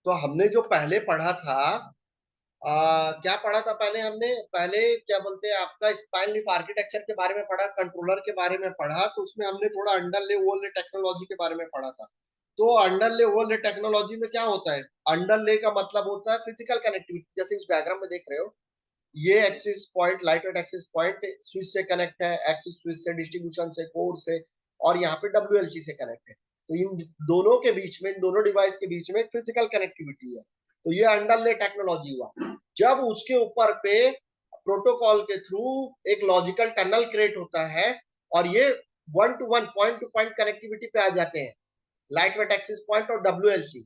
तो हमने जो पहले पढ़ा था, क्या पढ़ा था पहले हमने? पहले क्या बोलते हैं, आपका स्पाइन लीफ आर्किटेक्चर के बारे में पढ़ा, कंट्रोलर के बारे में पढ़ा, तो उसमें हमने थोड़ा अंडरले ओवरले टेक्नोलॉजी के बारे में पढ़ा था। तो अंडरले ओवरले टेक्नोलॉजी में क्या होता है? अंडरले का मतलब होता है फिजिकल कनेक्टिविटी। जैसे इस डायग्राम में देख रहे हो, ये axis point, light weight axis point switch से कनेक्ट है, एक्सिस स्विच से, डिस्ट्रीब्यूशन से, कोर से, और यहाँ पे डब्ल्यूएलसी से कनेक्ट है। तो इन दोनों के बीच में, इन दोनों डिवाइस के बीच में फिजिकल कनेक्टिविटी है। तो ये अंडरले टेक्नोलॉजी हुआ। जब उसके ऊपर पे प्रोटोकॉल के थ्रू एक लॉजिकल टनल क्रिएट होता है, और ये one two one, point two point connectivity पे आ जाते हैं, लाइट वेट एक्सिस पॉइंट और डब्ल्यूएलसी,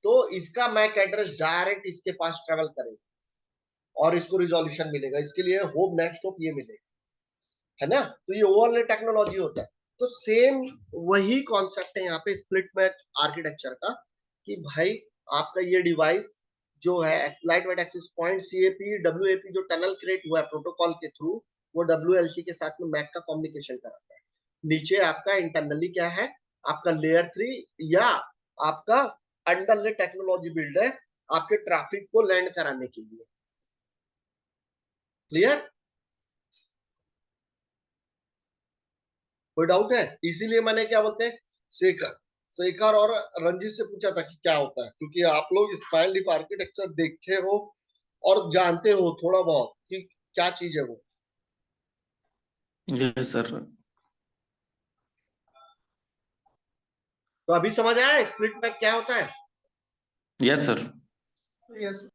तो इसका मैक एड्रेस डायरेक्ट इसके पास ट्रेवल करेगा और इसको रिजोल्यूशन मिलेगा। इसके लिए होप नेक्स्ट होप ये मिलेगा, है ना? तो ये ओवरले टेक्नोलॉजी होता है। तो सेम वही कॉन्सेप्ट है यहाँ पे स्प्लिट मैक आर्किटेक्चर का, कि भाई आपका ये डिवाइस जो है light weight axis point, CAP WAP जो टनल क्रिएट हुआ है प्रोटोकॉल के थ्रू, वो डब्ल्यूएलसी के साथ में मैक का कम्युनिकेशन कराता है। नीचे आपका इंटरनली क्या है, आपका लेयर 3 या आपका अंडरले टेक्नोलॉजी बिल्ड है आपके ट्रैफिक को लैंड कराने के लिए। क्लियर? कोई डाउट है? इसीलिए मैंने क्या बोलते हैं, शेखर शेखर और रंजीत से पूछा था कि क्या होता है, क्योंकि आप लोग स्पाइन लीफ आर्किटेक्चर देखे हो और जानते हो थोड़ा बहुत कि क्या चीज है वो। Yes sir. तो अभी समझ आया स्प्लिट मैक क्या होता है? Yes sir. यस।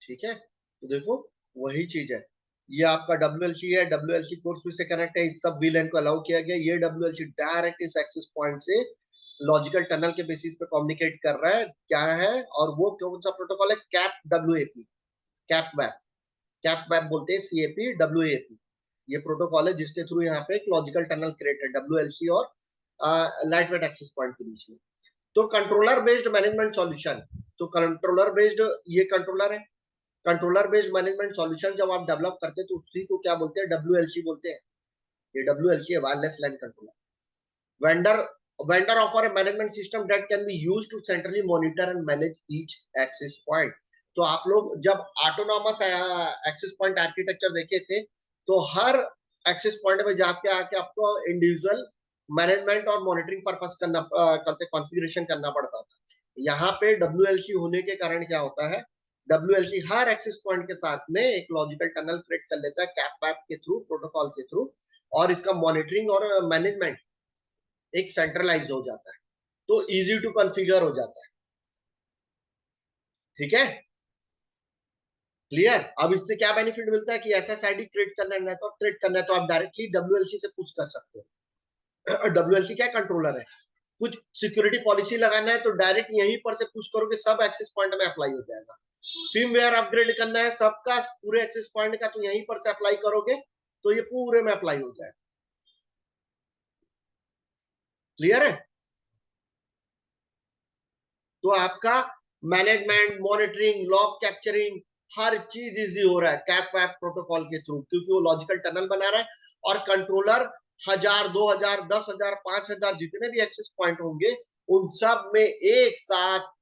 ठीक है, तो देखो वही चीज है। ये आपका डब्ल्यूएलसी है, डब्ल्यूएलसी कोर स्विच से कनेक्ट है, इन सब वीलैन को अलाउ किया गया। ये डब्ल्यूएलसी डायरेक्ट इस एक्सेस पॉइंट से लॉजिकल टनल के बेसिस पे कम्युनिकेट कर रहा है, क्या है, और वो कौन सा प्रोटोकॉल है? Cap WAP, cap web, cap web बोलते हैं, सीएपी डब्ल्यूएपी। ये प्रोटोकॉल है जिसके थ्रू यहाँ पे एक लॉजिकल टनल क्रिएट है डब्ल्यूएलसी और लाइट वेट एक्सेस पॉइंट के बीच में। तो कंट्रोलर बेस्ड मैनेजमेंट सॉल्यूशन, तो कंट्रोलर बेस्ड, ये कंट्रोलर है। कंट्रोलर बेस्ड मैनेजमेंट सॉल्यूशन जब आप डेवलप करते हैं तो उसी को क्या बोलते हैं? डब्ल्यूएलसी बोलते हैं। ये डब्ल्यूएलसी है, wireless LAN controller. Vendor vendor offer a management system that can be used to centrally monitor and manage each access point। तो आप लोग जब ऑटोनॉमस एक्सेस पॉइंट आर्किटेक्चर देखे थे, तो हर एक्सेस पॉइंट में जाके आके आपको इंडिविजुअल मैनेजमेंट और मॉनिटरिंग पर्पस करना करते कॉन्फ़िगरेशन करना पड़ता था। यहाँ पे डब्ल्यूएलसी होने के कारण क्या होता है, डब्ल्यूएलसी हर एक्सेस पॉइंट के साथ में एक लॉजिकल टनल क्रिएट कर लेता है कैप वैप के थ्रू, प्रोटोकॉल के थ्रू, और इसका मॉनिटरिंग और मैनेजमेंट एक सेंट्रलाइज हो जाता है, तो इजी टू कॉन्फ़िगर हो जाता है। ठीक है, क्लियर? अब इससे क्या बेनिफिट मिलता है कि एसएसआईडी क्रिएट करना है, नेटवर्क क्रिएट करना है, तो आप डायरेक्टली डब्ल्यूएलसी से पुश कर सकते हो। डब्ल्यूएलसी क्या कंट्रोलर है, कुछ सिक्योरिटी पॉलिसी लगाना है तो डायरेक्ट यहीं पर से पुश करोगे, सब एक्सेस पॉइंट में अप्लाई हो जाएगा। फर्मवेयर अपग्रेड करना है सबका, पूरे एक्सेस पॉइंट का, तो यहीं पर से अप्लाई करोगे तो ये पूरे में अप्लाई हो जाएगा। क्लियर है? तो आपका मैनेजमेंट, मॉनिटरिंग, लॉग कैप्चरिंग, हर चीज इजी हो रहा है कैप वैप प्रोटोकॉल के थ्रू, क्योंकि वो लॉजिकल टनल बना रहा है। और कंट्रोलर 1000, 2000, 10,000, 5,000 जितने भी एक्सेस पॉइंट होंगे, उन सब में एक साथ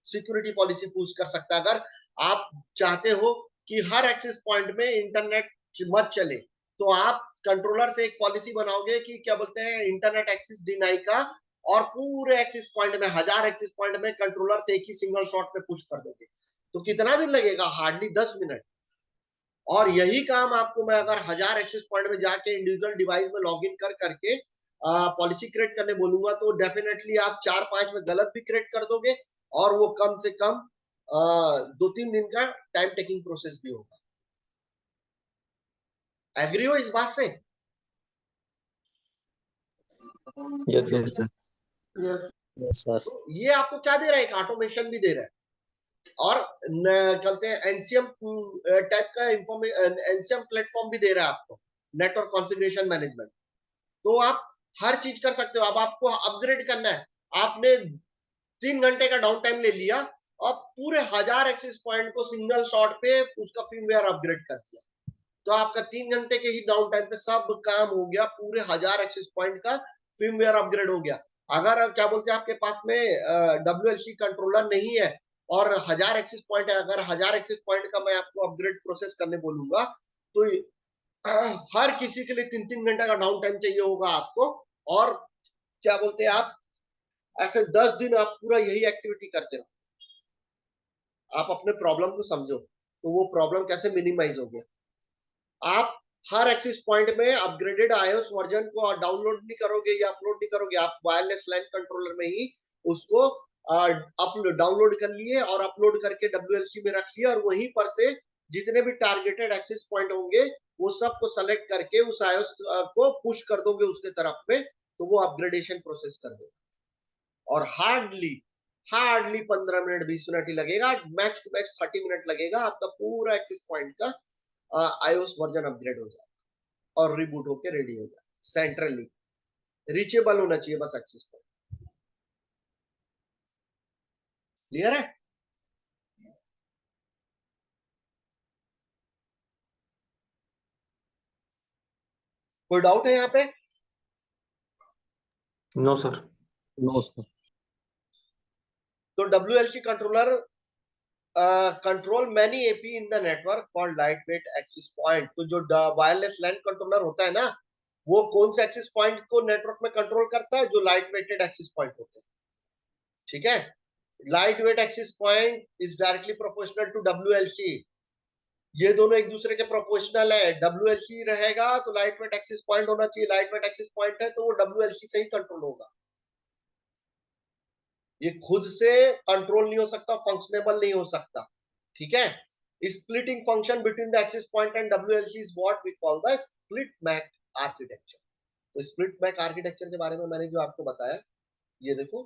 सिक्योरिटी पॉलिसी पुश कर सकता है। अगर आप चाहते हो कि हर एक्सेस पॉइंट में इंटरनेट मत चले, तो आप कंट्रोलर से एक पॉलिसी बनाओगे कि क्या बोलते हैं, इंटरनेट एक्सेस डिनाई का, और पूरे एक्सेस पॉइंट में, 1000 एक्सेस पॉइंट में कंट्रोलर से एक ही सिंगल शॉट पे पुश कर दोगे। तो कितना दिन लगेगा? Hardly 10 minute. और यही काम आपको मैं अगर 1000 एक्सेस पॉइंट में जाके इंडिविजुअल डिवाइस में लॉग इन कर करके पॉलिसी क्रिएट करने बोलूंगा, तो डेफिनेटली आप 4-5 में गलत भी क्रिएट कर दोगे, और वो कम से कम 2-3 दिन का टाइम टेकिंग प्रोसेस भी होगा। एग्री हो इस बात से? Yes sir. Yes. Yes sir. तो ये आपको क्या दे रहा है? एक ऑटोमेशन भी दे रहा है, और कहते हैं एनसीएम टाइप का इंफॉर्मेशन, एनसीएम प्लेटफॉर्म भी दे रहा है आपको, नेटवर्क कॉन्फ़िगरेशन मैनेजमेंट। तो आप हर चीज कर सकते हो। अब आपको अपग्रेड करना है, आपने 3 घंटे का डाउन टाइम ले लिया, और पूरे 1000 एक्सेस पॉइंट को सिंगल शॉट पे उसका फर्मवेयर अपग्रेड कर दिया। तो आपका 3 घंटे के ही डाउन टाइम पे सब काम हो गया, पूरे 1000 एक्सेस पॉइंट का फर्मवेयर अपग्रेड हो गया। अगर क्या बोलते हैं आपके पास में WLC कंट्रोलर नहीं है और 1000 एक्सेस पॉइंट है, अगर 1000 एक्सेस पॉइंट का मैं आपको अपग्रेड प्रोसेस करने बोलूंगा तो हर किसी के लिए 3-3 घंटे का डाउन टाइम चाहिए होगा आपको। और क्या बोलते हैं आप, ऐसे 10 दिन आप पूरा यही एक्टिविटी करते रहो। आप अपने प्रॉब्लम को समझो तो वो प्रॉब्लम कैसे मिनिमाइज हो गया। आप हर एक्सेस पॉइंट में अपग्रेडेड iOS वर्जन को डाउनलोड नहीं करोगे या अपलोड नहीं करोगे, आप वायरलेस लैन कंट्रोलर में ही उसको डाउनलोड कर लिए और अपलोड करके WLC में रख लिया, और वहीं पर से जितने भी टारगेटेड एक्सेस पॉइंट होंगे वो सब को सेलेक्ट करके उस iOS को पुश कर दोगे उसके तरफ में, तो वो अपग्रेडेशन प्रोसेस कर देगा। और हार्डली हार्डली 15 मिनट 20 मिनट ही लगेगा, मैक्स टू मैक्स 30 मिनट लगेगा, आपका पूरा एक्सेस पॉइंट का iOS वर्जन अपग्रेड हो जाए और रिबूट होके रेडी हो जाए। सेंट्रली रीचेबल होना चाहिए बस एक्सेस पॉइंट। क्लियर है? कोई डाउट है यहाँ पे? No sir. No sir. तो WLC controller control many AP in the network called lightweight access point. तो जो वायरलेस लैन कंट्रोलर होता है ना, वो कौन से एक्सेस पॉइंट को नेटवर्क में कंट्रोल करता है? जो लाइट वेटेड एक्सेस पॉइंट होते हैं। ठीक है, lightweight access point is directly proportional to WLC। ये दोनों एक दूसरे के प्रोपोर्शनल है। WLC रहेगा तो लाइट वेट एक्सेस पॉइंट होना चाहिए, लाइट वेट एक्सेस पॉइंट है तो वो WLC से ही कंट्रोल होगा। ये खुद से कंट्रोल नहीं हो सकता, फंक्शनेबल नहीं हो सकता। ठीक है, splitting function between the access point and WLC is what we call the split MAC architecture. तो स्प्लिट मैक आर्किटेक्चर के बारे में मैंने जो आपको बताया, ये देखो,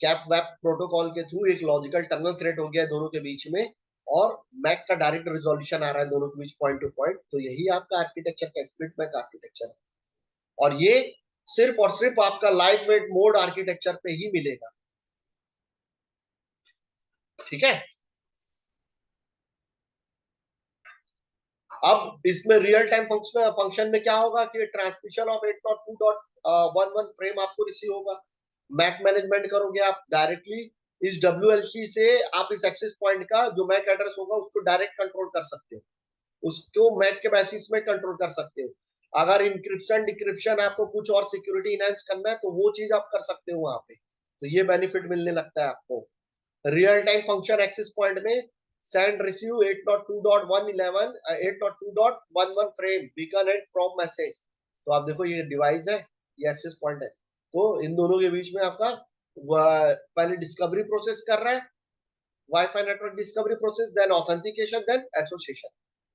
कैप वेब प्रोटोकॉल के थ्रू एक लॉजिकल टनल क्रिएट हो गया है दोनों के बीच में, और मैक का डायरेक्ट रिजोल्यूशन आ रहा है दोनों के बीच पॉइंट टू पॉइंट। तो यही आपका आर्किटेक्चर का स्प्लिट मैक आर्किटेक्चर है, और ये सिर्फ और सिर्फ आपका लाइट वेट मोड आर्किटेक्चर पे ही मिलेगा। ठीक है, अब इसमें रियल टाइम फंक्शन में क्या होगा कि ट्रांसमिशन ऑफ 8.2.11 फ्रेम आपको रिसीव होगा। मैक मैनेजमेंट करोगे आप डायरेक्टली इस WLC से, आप इस एक्सेस पॉइंट का जो मैक एड्रेस होगा उसको डायरेक्ट कंट्रोल कर सकते हो, उसको मैक के बेसिस में कंट्रोल कर सकते हो। अगर इंक्रिप्शन डिक्रिप्शन आपको कुछ और सिक्योरिटी इनहेंस करना है तो वो चीज आप कर सकते हो वहां पे, तो ये बेनिफिट मिलने लगता है आपको। Real time function access point में send receive 8.2.111 8.2.11 frame beacon and probe message. तो आप देखो ये डिवाइस है, ये एक्सेस पॉइंट है, तो इन दोनों के बीच में आपका पहले डिस्कवरी प्रोसेस कर रहा है, WiFi network discovery process, then authentication, then association.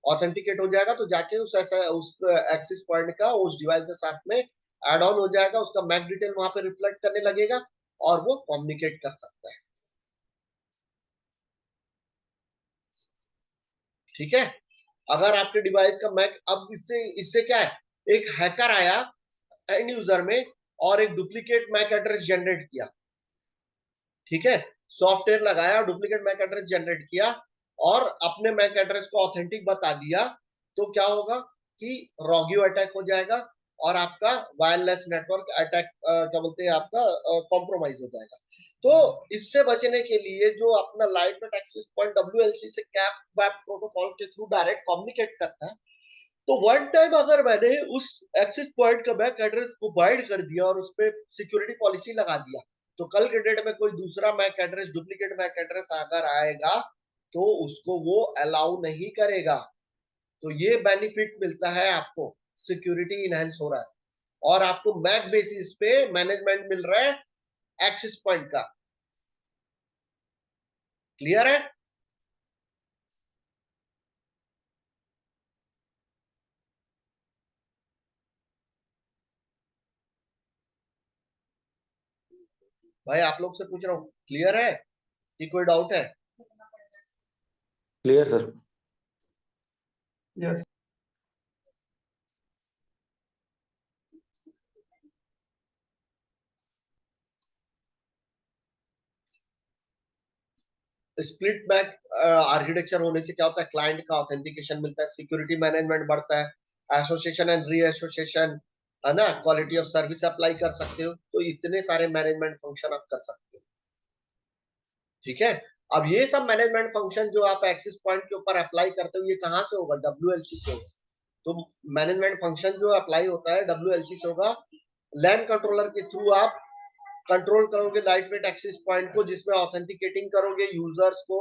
Authenticate हो जाएगा तो जाके उस एक्सेस पॉइंट का उस डिवाइस के साथ में एड ऑन हो जाएगा, उसका मैक डिटेल वहां पे रिफ्लेक्ट करने लगेगा और वो कम्युनिकेट कर सकता है। ठीक है, अगर आपके डिवाइस का मैक, अब इससे इससे क्या है, एक हैकर आया एंड यूजर में और एक डुप्लीकेट मैक एड्रेस जनरेट किया। ठीक है, सॉफ्टवेयर लगाया और डुप्लीकेट मैक एड्रेस जनरेट किया और अपने मैक एड्रेस को ऑथेंटिक बता दिया, तो क्या होगा कि रॉगियो अटैक हो जाएगा और आपका वायरलेस नेटवर्क अटैक क्या बोलते हैं आपका कॉम्प्रोमाइज हो जाएगा। तो इससे बचने के लिए जो अपना lightweight access point WLC से कैप वेब प्रोटोकॉल के थ्रू डायरेक्ट कम्युनिकेट करता है, तो वन टाइम अगर मैंने उस एक्सेस पॉइंट का मैक एड्रेस को बाइंड कर दिया और उस पर सिक्योरिटी पॉलिसी लगा दिया, तो कल के डेट में कोई दूसरा MAC address, duplicate MAC address अगर आएगा तो उसको वो अलाउ नहीं करेगा। तो ये बेनिफिट मिलता है आपको, सिक्योरिटी इनहेंस हो रहा है और आपको मैक बेसिस पे मैनेजमेंट मिल रहा है एक्सेस पॉइंट का। क्लियर है? भाई आप लोग से पूछ रहा हूँ, क्लियर है कि कोई डाउट है? Clear sir. Yes. Split MAC architecture होने से क्या होता है, क्लाइंट का ऑथेंटिकेशन मिलता है, सिक्योरिटी मैनेजमेंट बढ़ता है, एसोसिएशन एंड री एसोसिएशन, है ना, क्वालिटी ऑफ सर्विस अप्लाई कर सकते हो। तो इतने सारे मैनेजमेंट फंक्शन आप कर सकते हो। ठीक है, अब ये सब मैनेजमेंट फंक्शन जो आप एक्सेस पॉइंट के ऊपर अप्लाई करते हो, ये कहां से होगा, WLC से होगा। तो मैनेजमेंट फंक्शन जो अप्लाई होता है WLC से होगा। लैन कंट्रोलर के थ्रू आप कंट्रोल करोगे लाइट वेट एक्सेस पॉइंट को, जिसमें ऑथेंटिकेटिंग करोगे यूजर्स को,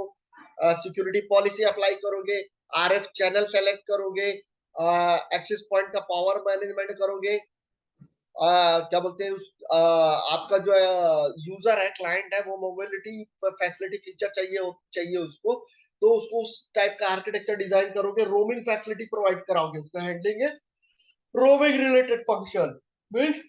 सिक्योरिटी पॉलिसी अप्लाई करोगे, RF चैनल सेलेक्ट करोगे, एक्सेस पॉइंट का पावर मैनेजमेंट करोगे, क्या बोलते हैं आपका जो यूजर है, क्लाइंट है, वो मोबिलिटी फैसिलिटी फीचर चाहिए उसको, तो उसको उस टाइप का आर्किटेक्चर डिजाइन करोगे, रोमिंग फैसिलिटी प्रोवाइड कराओगे, उसका हैंडलिंग है roaming related function means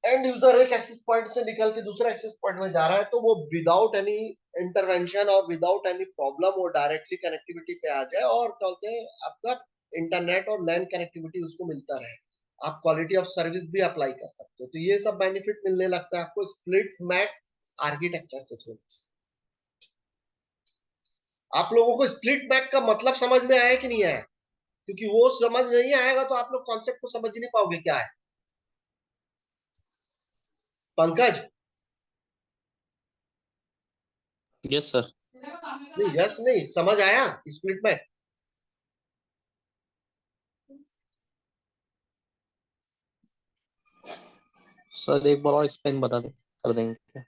and user एक एक्सेस पॉइंट से निकल के दूसरा एक्सेस पॉइंट में जा रहा है, तो वो विदाउट एनी इंटरवेंशन और विदाउट एनी प्रॉब्लम वो डायरेक्टली कनेक्टिविटी पे आ जाए, और क्या बोलते हैं आपका इंटरनेट और लैन कनेक्टिविटी उसको मिलता रहे। आप क्वालिटी ऑफ सर्विस भी अप्लाई कर सकते हो। तो ये सब बेनिफिट मिलने लगता है आपको स्प्लिट मैक आर्किटेक्चर के थ्रू। आप लोगों को स्प्लिट मैक का मतलब समझ में आया कि नहीं आया? क्योंकि वो समझ नहीं आएगा तो आप लोग कॉन्सेप्ट को समझ नहीं पाओगे क्या है। Pankaj, yes sir. नहीं यस नहीं, समझ आया स्प्लिट मैक? सर एक बार और एक्सप्लेन बता दें, कर देंगे।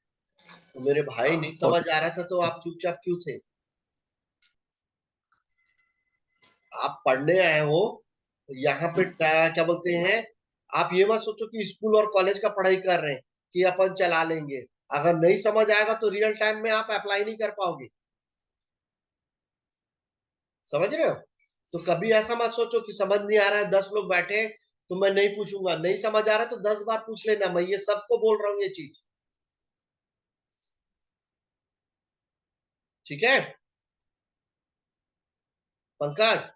तो मेरे भाई नहीं और समझ आ रहा था तो आप चुपचाप क्यों थे? आप पढ़ने आए हो यहाँ पे, क्या बोलते हैं, आप ये मत सोचो कि स्कूल और कॉलेज का पढ़ाई कर रहे हैं कि अपन चला लेंगे। अगर नहीं समझ आएगा तो रियल टाइम में आप अप्लाई नहीं कर पाओगे। समझ रहे हो? तो कभी ऐसा मत सोचो कि समझ नहीं आ रहा है, 10 लोग बैठे हैं, तो मैं नहीं पूछूंगा। नहीं समझ आ रहा है तो 10 बार पूछ लेना। मैं ये सबको बोल रहा हूँ ये चीज। ठीक है पंकज?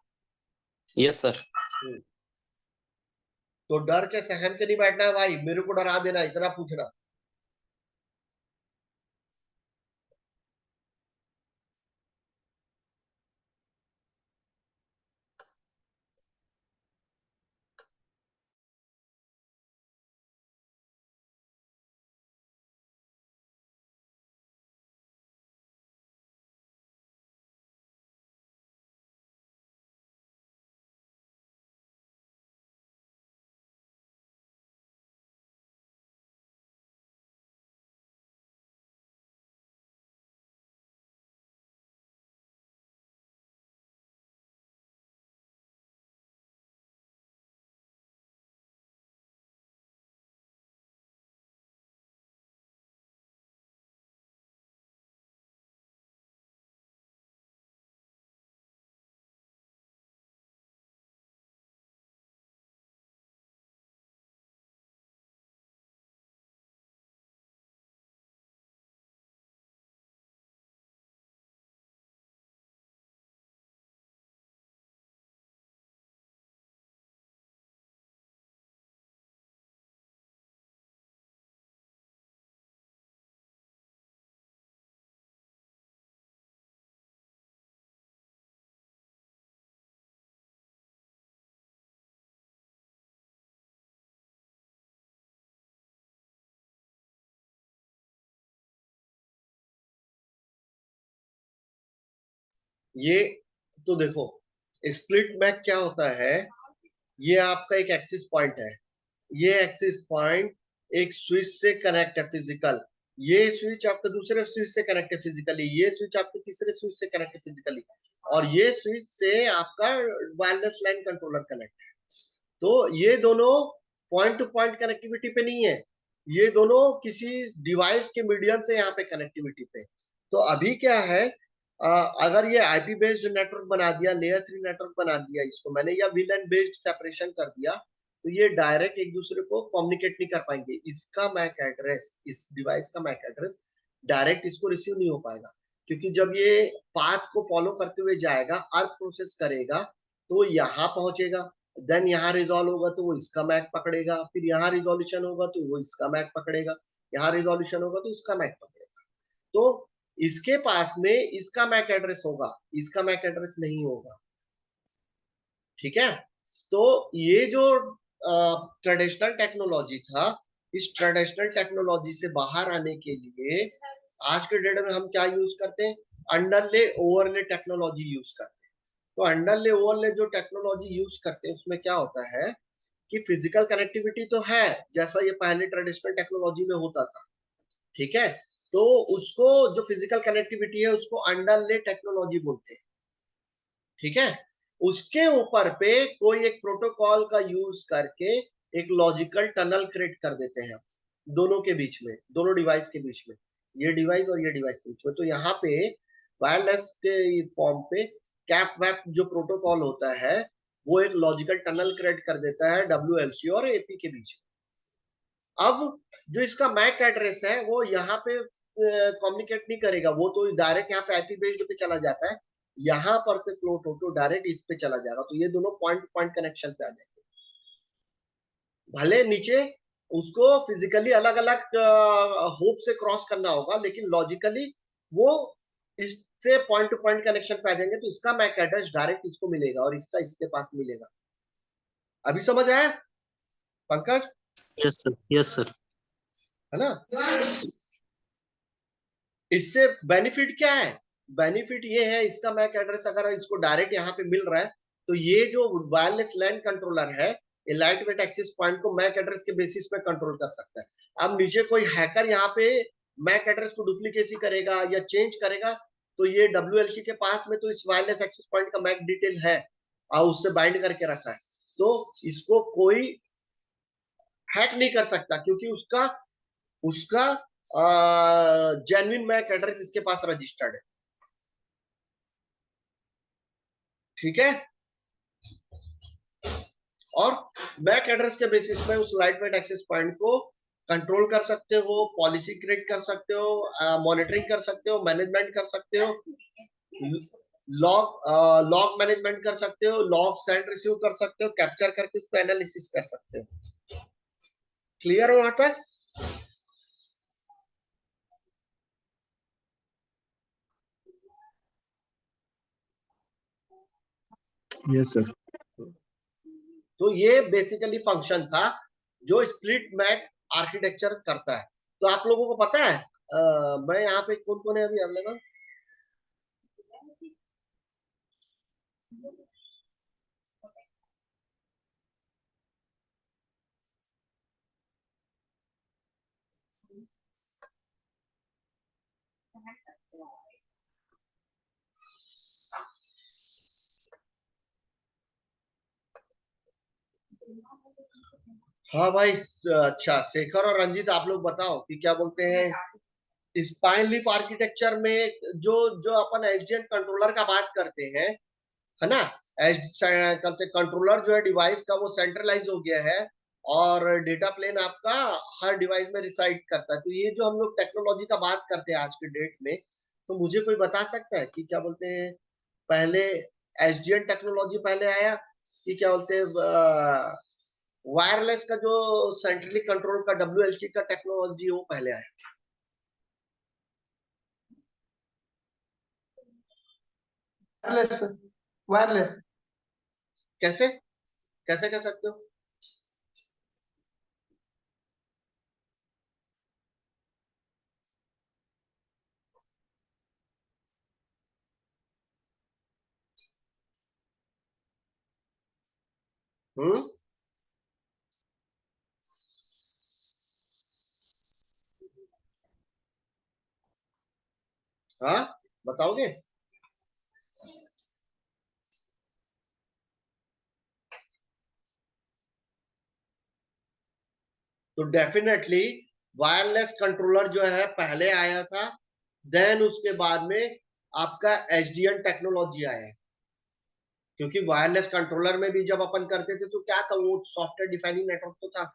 Yes sir. हम्म, तो डर के सहम के नहीं बैठना है भाई, मेरे को डरा देना, इतना पूछना। ये तो देखो, स्प्लिट मैक क्या होता है, ये आपका एक एक्सिस पॉइंट है। ये एक्सिस पॉइंट एक स्विच से कनेक्ट है फिजिकल, ये स्विच आपके दूसरे स्विच से कनेक्ट है फिजिकली, ये स्विच आपके तीसरे स्विच से कनेक्ट है फिजिकली, और ये स्विच से आपका वायरलेस लाइन कंट्रोलर कनेक्ट है। तो ये दोनों पॉइंट टू पॉइंट कनेक्टिविटी पे नहीं है, ये दोनों किसी डिवाइस के मीडियम से यहाँ पे कनेक्टिविटी पे। तो अभी क्या है, अगर ये आईपी बेस्ड नेटवर्क बना दिया, लेयर 3 नेटवर्क बना दिया इसको मैंने, या VLAN बेस्ड सेपरेशन कर दिया, तो ये डायरेक्ट एक दूसरे को कम्युनिकेट नहीं कर पाएंगे। इसका मैक एड्रेस, इस डिवाइस का मैक एड्रेस डायरेक्ट इसको रिसीव नहीं हो पाएगा, क्योंकि जब ये पाथ को फॉलो करते हुए जाएगा, अर्थ प्रोसेस करेगा, तो यहाँ पहुंचेगा, देन यहाँ रिजॉल्व होगा तो वो इसका मैक पकड़ेगा, फिर यहाँ रिजोल्यूशन होगा तो वो इसका मैक पकड़ेगा, यहाँ रिजोल्यूशन होगा तो इसका मैक पकड़ेगा। तो इसके पास में इसका मैक एड्रेस होगा, इसका मैक एड्रेस नहीं होगा। ठीक है, तो ये जो ट्रेडिशनल टेक्नोलॉजी था, इस ट्रेडिशनल टेक्नोलॉजी से बाहर आने के लिए आज के डेट में हम क्या यूज करते हैं, अंडरले ओवरले टेक्नोलॉजी यूज करते हैं। तो अंडरले ओवरले जो टेक्नोलॉजी यूज करते हैं उसमें क्या होता है कि फिजिकल कनेक्टिविटी तो है जैसा ये पहले ट्रेडिशनल टेक्नोलॉजी में होता था, ठीक है, तो उसको जो फिजिकल कनेक्टिविटी है उसको अंडरले टेक्नोलॉजी बोलते हैं। ठीक है, उसके ऊपर पे कोई एक प्रोटोकॉल का यूज करके एक लॉजिकल टनल क्रिएट कर देते हैं दोनों के बीच में, दोनों डिवाइस के बीच में, ये डिवाइस और ये डिवाइस के बीच में। तो यहाँ पे वायरलेस के फॉर्म पे कैप वैप जो प्रोटोकॉल होता है वो एक लॉजिकल टनल क्रिएट कर देता है WLC और AP के बीच में। अब जो इसका मैक एड्रेस है वो यहाँ पे कम्युनिकेट नहीं करेगा, वो तो डायरेक्ट यहाँ पे IP बेस्ड पे चला जाता है, यहां पर से फ्लोट होकर डायरेक्ट इस पे चला जाएगा। तो ये दोनों पॉइंट टू पॉइंट कनेक्शन पे आ जाएंगे। भले नीचे उसको फिजिकली अलग अलग होप से क्रॉस करना होगा, लेकिन लॉजिकली वो इससे पॉइंट टू पॉइंट कनेक्शन पे आ जाएंगे। तो इसका मैक एड्रेस डायरेक्ट इसको मिलेगा और इसका इसके पास मिलेगा। अभी समझ आया Pankaj? Yes sir, yes sir. है ना? इससे बेनिफिट क्या है? बेनिफिट ये है, इसका मैक एड्रेस अगर इसको डायरेक्ट यहाँ पे मिल रहा है तो ये जो वायरलेस लैन कंट्रोलर है ये लाइट वेट एक्सेस पॉइंट को मैक एड्रेस के बेसिस पे कंट्रोल कर सकता है। अब नीचे कोई हैकर यहाँ पे मैक एड्रेस को डुप्लीकेसी करेगा या चेंज करेगा तो ये WLC के पास में तो इस वायरलेस एक्सेस पॉइंट का मैक डिटेल है और उससे बाइंड करके रखा है, तो इसको कोई हैक नहीं कर सकता क्योंकि उसका उसका जेन्युइन मैक एड्रेस इसके पास रजिस्टर्ड है। ठीक है, और मैक एड्रेस के बेसिस पे उस लाइट वेट एक्सेस पॉइंट को कंट्रोल कर सकते हो, पॉलिसी क्रिएट कर सकते हो, मॉनिटरिंग कर सकते हो, मैनेजमेंट कर सकते हो, लॉग मैनेजमेंट कर सकते हो, लॉग सेंड रिसीव कर सकते हो, कैप्चर करके उसको एनालिसिस कर सकते हो। क्लियर हो यहाँ तक? Yes sir. तो ये बेसिकली फंक्शन था जो स्प्लिट मैक आर्किटेक्चर करता है। तो आप लोगों को पता है मैं यहाँ पे कौन कौन है अभी अवेलेबल? हाँ भाई, अच्छा शेखर और रंजीत आप लोग बताओ कि क्या बोलते हैं स्पाइन लीफ आर्किटेक्चर में जो जो अपन एसडीएन कंट्रोलर का बात करते हैं, है ना, कंट्रोलर जो है डिवाइस का वो सेंट्रलाइज हो गया है और डेटा प्लेन आपका हर डिवाइस में रिसाइड करता है। तो ये जो हम लोग टेक्नोलॉजी का बात करते हैं आज के डेट में, तो मुझे कोई बता सकता है कि क्या बोलते हैं पहले एसडीएन टेक्नोलॉजी पहले आया कि क्या बोलते हैं वायरलेस का जो सेंट्रली कंट्रोल का WLC का टेक्नोलॉजी वो पहले आया? वायरलेस, वायरलेस कैसे कैसे कह सकते हो? हम्म, हाँ बताओगे? तो डेफिनेटली वायरलेस कंट्रोलर जो है पहले आया था, देन उसके बाद में आपका एसडीएन टेक्नोलॉजी आया है। क्योंकि वायरलेस कंट्रोलर में भी जब अपन करते थे तो क्या था, वो सॉफ्टवेयर डिफाइनिंग नेटवर्क तो था,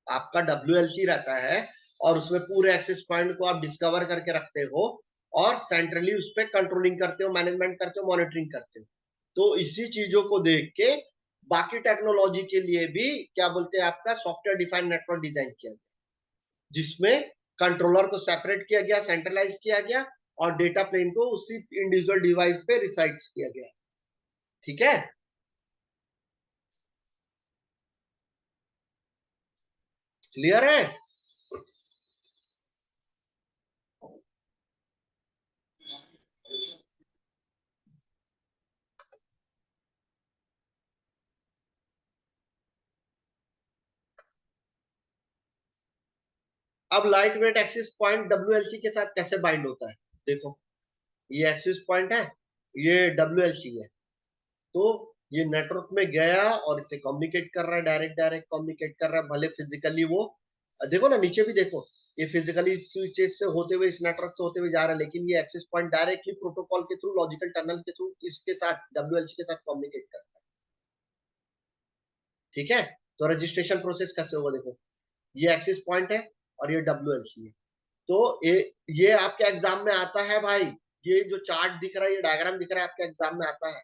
आपका WLC रहता है और उसमें पूरे एक्सेस पॉइंट को आप डिस्कवर करके रखते हो और सेंट्रली उस पर कंट्रोलिंग करते हो, मैनेजमेंट करते हो, मॉनिटरिंग करते हो। तो इसी चीजों को देख के बाकी टेक्नोलॉजी के लिए भी क्या बोलते हैं आपका सॉफ्टवेयर डिफाइंड नेटवर्क डिजाइन किया गया, जिसमें कंट्रोलर को सेपरेट किया गया, सेंट्रलाइज किया गया, और डेटा प्लेन को उसी इंडिविजुअल डिवाइस पे रिसाइड्स किया गया। ठीक है, क्लियर है? अब लाइट वेट एक्सिस पॉइंट डब्ल्यूएलसी के साथ कैसे बाइंड होता है? देखो, ये एक्सिस पॉइंट है, ये डब्ल्यूएलसी है, तो ये नेटवर्क में गया और इससे कम्युनिकेट कर रहा है, डायरेक्ट डायरेक्ट कम्युनिकेट कर रहा है। भले फिजिकली वो, देखो ना नीचे भी देखो, ये फिजिकली स्विचेस से होते हुए, इस नेटवर्क से होते हुए जा रहा है, लेकिन ये एक्सेस पॉइंट डायरेक्टली प्रोटोकॉल के थ्रू, लॉजिकल टनल के थ्रू इसके साथ, डब्ल्यूएलसी के साथ कम्युनिकेट करता है। ठीक है, तो रजिस्ट्रेशन प्रोसेस कैसे होगा? देखो, ये एक्सेस पॉइंट है और ये डब्ल्यूएलसी है। तो ये आपके एग्जाम में आता है भाई, ये जो चार्ट दिख रहा है, ये डायग्राम दिख रहा है, आपके एग्जाम में आता है।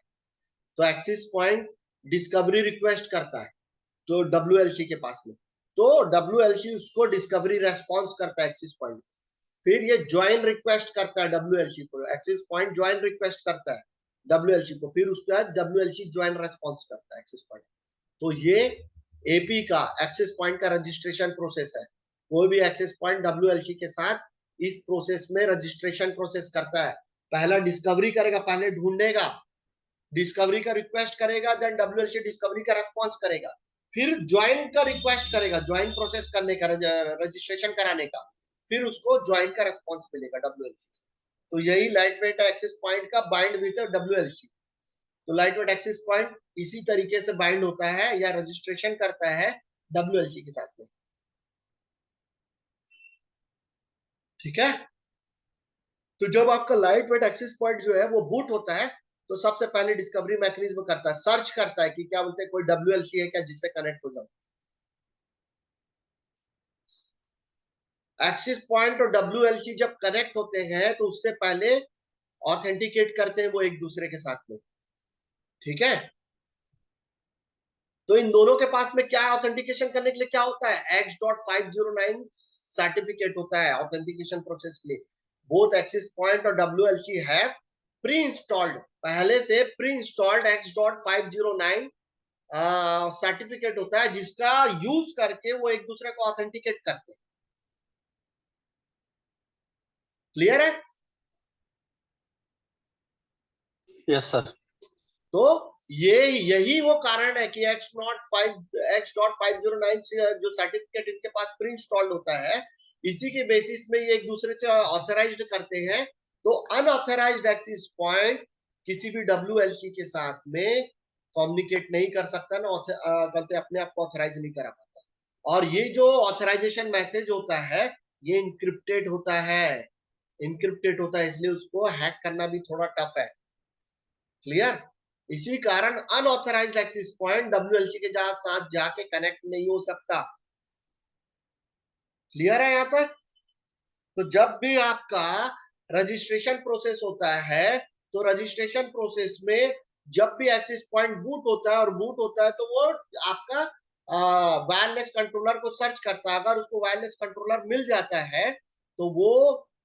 तो एक्सेस पॉइंट डिस्कवरी रिक्वेस्ट करता है तो डब्ल्यूएलसी के पास में, तो डब्ल्यूएलसी उसको डिस्कवरी रेस्पॉन्स करता है एक्सेस पॉइंट। फिर ये ज्वाइन रिक्वेस्ट करता है डब्ल्यूएलसी को, एक्सेस पॉइंट ज्वाइन रिक्वेस्ट करता है डब्ल्यूएलसी को, फिर उसके बाद डब्ल्यूएलसी ज्वाइन रेस्पॉन्स करता है एक्सेस पॉइंट। तो ये एपी का, एक्सेस पॉइंट का रजिस्ट्रेशन प्रोसेस है। कोई भी एक्सेस पॉइंट डब्ल्यूएलसी के साथ इस प्रोसेस में रजिस्ट्रेशन प्रोसेस करता है। पहला डिस्कवरी करेगा, पहले ढूंढेगा, डिस्कवरी का रिक्वेस्ट करेगा, देन डब्ल्यूएलसी डिस्कवरी का रेस्पॉन्स करेगा, फिर ज्वाइन का रिक्वेस्ट करेगा, ज्वाइन प्रोसेस करने का, रजिस्ट्रेशन कराने का, फिर उसको ज्वाइन का रेस्पॉन्स मिलेगा डब्ल्यूएलसी। तो यही लाइट वेट एक्सेस पॉइंट का बाइंड विद डब्ल्यूएलसी। तो लाइट वेट एक्सेस पॉइंट इसी तरीके से बाइंड होता है या रजिस्ट्रेशन करता है डब्ल्यूएलसी के साथ में। ठीक है, तो जब आपका लाइट वेट एक्सेस पॉइंट जो है वो बूट होता है, तो सबसे पहले डिस्कवरी मैकेनिज्म करता है, सर्च करता है कि क्या बोलते हैं, कोई डब्ल्यूएलसी है क्या जिससे कनेक्ट हो जाओ। एक्सेस पॉइंट और डब्ल्यूएलसी जब कनेक्ट होते हैं तो उससे पहले ऑथेंटिकेट करते हैं वो एक दूसरे के साथ में। ठीक है, तो इन दोनों के पास में क्या ऑथेंटिकेशन करने के लिए क्या होता है, X.509 सर्टिफिकेट होता है ऑथेंटिकेशन प्रोसेस के लिए। बोथ एक्सेस पॉइंट और डब्ल्यूएलसी हैव प्री इंस्टॉल्ड, पहले से प्री इंस्टॉल्ड X.509 सर्टिफिकेट होता है, जिसका यूज करके वो एक दूसरे को ऑथेंटिकेट करते हैं। क्लियर है? Yes sir. तो यही वो कारण है कि X.509 जो सर्टिफिकेट इनके पास प्री इंस्टॉल्ड होता है, इसी के बेसिस में ये एक दूसरे से ऑथराइज्ड करते हैं। तो अनऑथराइज्ड एक्सेस पॉइंट किसी भी डब्ल्यूएलसी के साथ में कम्युनिकेट नहीं कर सकता ना, गलती अपने आप को ऑथराइज नहीं करा पाता। और ये जो ऑथराइजेशन मैसेज होता है, ये इंक्रिप्टेड होता है, इंक्रिप्टेड होता है, इसलिए उसको हैक करना भी थोड़ा टफ है। क्लियर? इसी कारण अनऑथराइज्ड एक्सेस पॉइंट डब्ल्यूएलसी के साथ जाके कनेक्ट नहीं हो सकता। क्लियर है यहां तक? तो जब भी आपका रजिस्ट्रेशन प्रोसेस होता है, तो रजिस्ट्रेशन प्रोसेस में जब भी एक्सेस पॉइंट बूट होता है, और बूट होता है तो वो आपका वायरलेस कंट्रोलर को सर्च करता है। अगर उसको वायरलेस कंट्रोलर मिल जाता है तो वो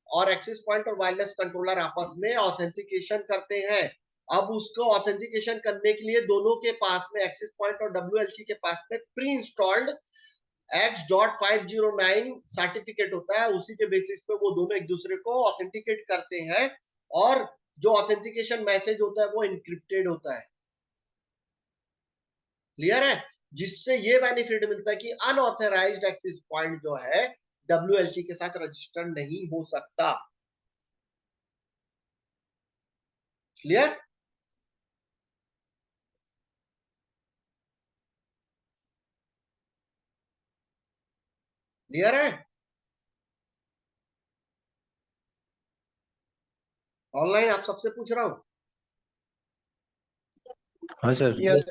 और एक्सेस पॉइंट और वायरलेस कंट्रोलर आपस में ऑथेंटिकेशन करते हैं। अब उसको ऑथेंटिकेशन करने के लिए दोनों के पास में, एक्सेस पॉइंट और डब्ल्यूएलसी के पास में प्री इंस्टॉल्ड X.509 सर्टिफिकेट होता है, उसी के बेसिस पे वो दोनों एक दूसरे को ऑथेंटिकेट करते हैं, और जो ऑथेंटिकेशन मैसेज होता है वो इंक्रिप्टेड होता है। क्लियर है? जिससे ये बेनिफिट मिलता है कि अनऑथराइज्ड एक्सेस पॉइंट जो है डब्ल्यूएलसी के साथ रजिस्टर नहीं हो सकता। क्लियर? क्लियर है? ऑनलाइन आप सबसे पूछ रहा हूं। हाँ सर। Yes.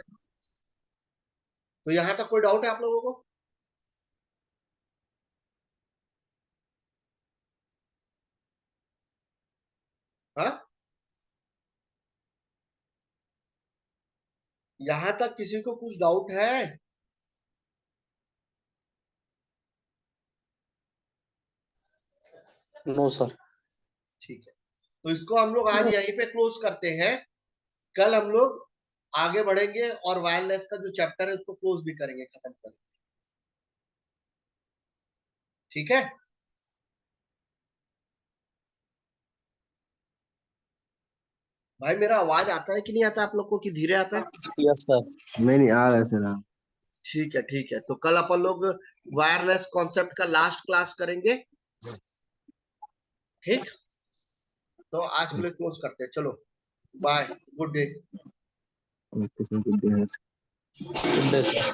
तो यहां तक कोई डाउट है आप लोगों को? हाँ, यहां तक किसी को कुछ डाउट है? No sir. ठीक है, तो इसको हम लोग आज यहीं पे क्लोज करते हैं। कल हम लोग आगे बढ़ेंगे और वायरलेस का जो चैप्टर है उसको क्लोज भी करेंगे, खत्म करेंगे। ठीक है, भाई मेरा आवाज आता है कि नहीं आता आप लोग को, कि धीरे आता है? Yes sir. नहीं आ रहा है सर। ठीक है ठीक है, तो कल अपन लोग वायरलेस कॉन्सेप्ट का लास्ट क्लास करेंगे। ठीक, तो आज के लिए क्लोज करते हैं, चलो bye, good day. Okay sir, good day. Good day sir.